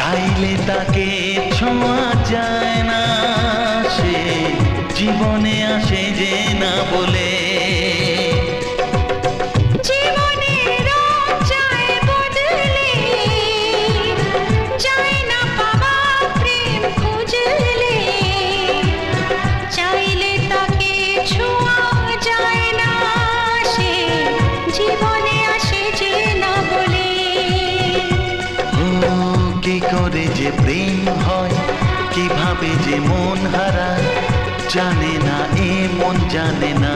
চাইলে তাকে ছোঁয়া যায় না, সে জীবনে আসে যে না বলে। কি করে যে প্রেম হয়, কিভাবে যে মন হারায়, জানে না এ মন জানে না।